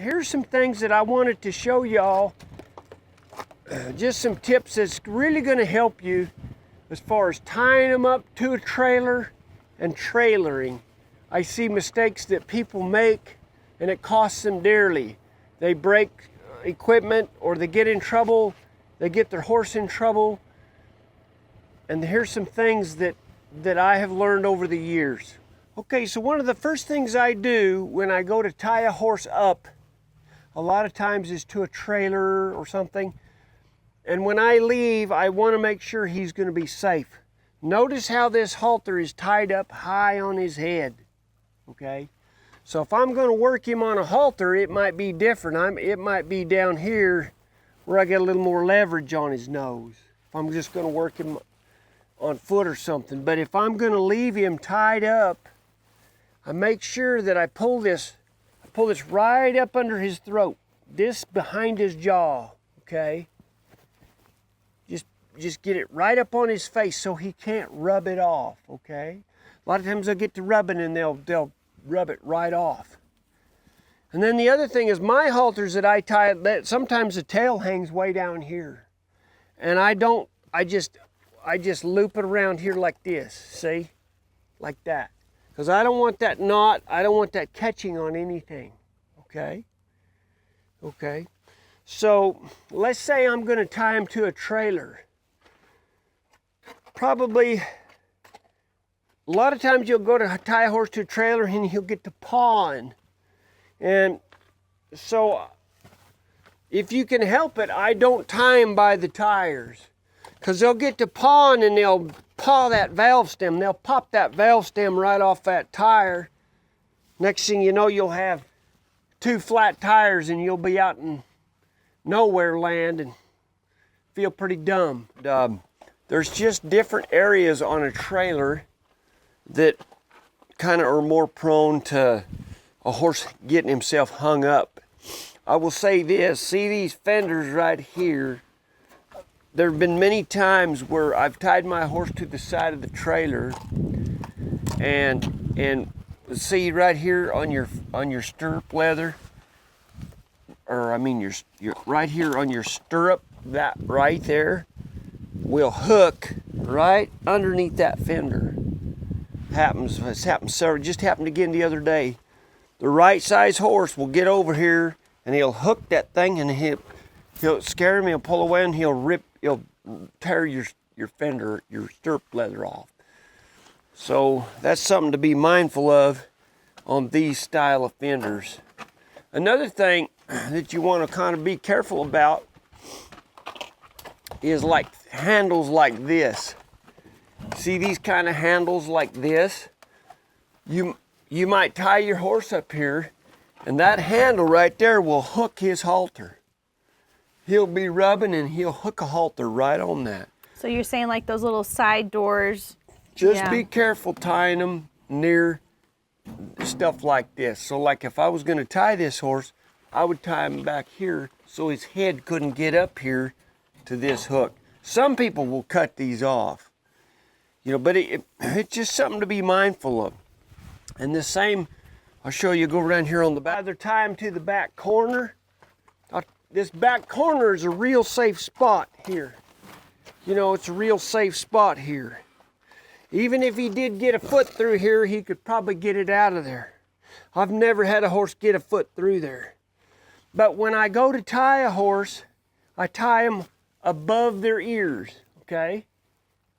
here's some things that I wanted to show y'all. Just some tips that's really going to help you as far as tying them up to a trailer and trailering. I see mistakes that people make and it costs them dearly. They break equipment or they get in trouble, they get their horse in trouble. And here's some things that I have learned over the years. Okay, so one of the first things I do when I go to tie a horse up, a lot of times is to a trailer or something. And when I leave, I want to make sure he's going to be safe. Notice how this halter is tied up high on his head, okay? So if I'm going to work him on a halter, it might be different. It might be down here where I get a little more leverage on his nose. If I'm just going to work him on foot or something. But if I'm going to leave him tied up, I make sure that I pull this right up under his throat, this behind his jaw, okay? Just get it right up on his face so he can't rub it off, okay? A lot of times they'll get to rubbing and they'll rub it right off. And then the other thing is my halters that I tie, sometimes the tail hangs way down here. And I just loop it around here like this, see? Like that. Because I don't want that knot, I don't want that catching on anything, okay? Okay. So let's say I'm going to tie him to a trailer. Probably, a lot of times you'll go to tie a horse to a trailer and he'll get to pawing. And so if you can help it, I don't tie him by the tires. Because they'll get to pawing and they'll paw that valve stem. They'll pop that valve stem right off that tire. Next thing you know, you'll have 2 flat tires and you'll be out in nowhere land and feel pretty dumb. There's just different areas on a trailer that kind of are more prone to a horse getting himself hung up. I will say this, see these fenders right here? There have been many times where I've tied my horse to the side of the trailer and see right here on your stirrup leather, or I mean your right here on your stirrup, that right there will hook right underneath that fender. It's happened several, just happened again the other day. The right size horse will get over here and he'll hook that thing and he'll scare him, he'll pull away and he'll tear your fender, your stirrup leather off. So that's something to be mindful of on these style of fenders. Another thing that you want to kind of be careful about is like handles like this. See these kind of handles like this? You might tie your horse up here and that handle right there will hook his halter. He'll be rubbing and he'll hook a halter right on that. So you're saying like those little side doors? Just be careful tying them near stuff like this. So like if I was going to tie this horse, I would tie him back here so his head couldn't get up here to this hook. Some people will cut these off, you know, but it's just something to be mindful of. And the same, I'll show you, go around here on the back. Either tie him to the back corner. This back corner is a real safe spot here. You know, it's a real safe spot here. Even if he did get a foot through here, he could probably get it out of there. I've never had a horse get a foot through there. But when I go to tie a horse, I tie them above their ears, okay?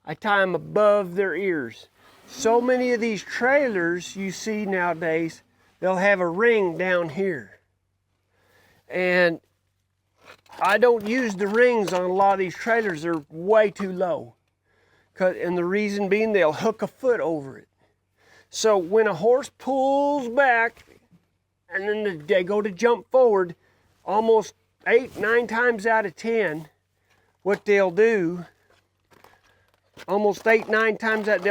I tie them above their ears. So many of these trailers you see nowadays, they'll have a ring down here. And I don't use the rings on a lot of these trailers. They're way too low. And the reason being, they'll hook a foot over it. So when a horse pulls back and then they go to jump forward, almost 8-9 times out of 10, what they'll do, almost 8-9 times out,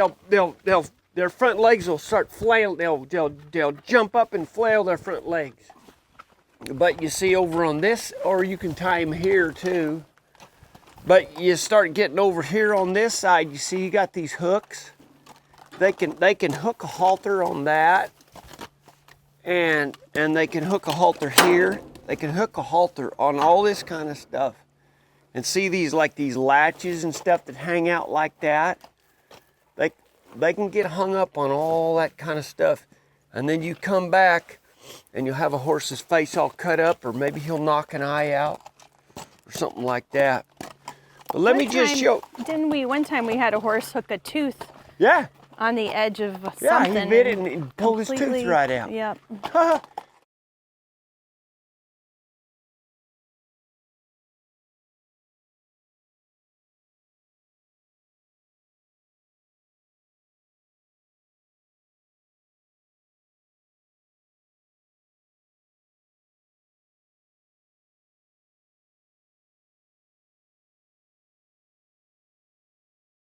their front legs will start flailing. They'll jump up and flail their front legs. But you see over on this, or you can tie them here too. But you start getting over here on this side, you see you got these hooks. They can hook a halter on that and they can hook a halter here. They can hook a halter on all this kind of stuff. And see these latches and stuff that hang out like that? They can get hung up on all that kind of stuff. And then you come back and you'll have a horse's face all cut up, or maybe he'll knock an eye out or something like that. But let me just show. One time we had a horse hook a tooth Yeah. on the edge of Yeah, something. he bit it and he pulled his tooth right out. Yep.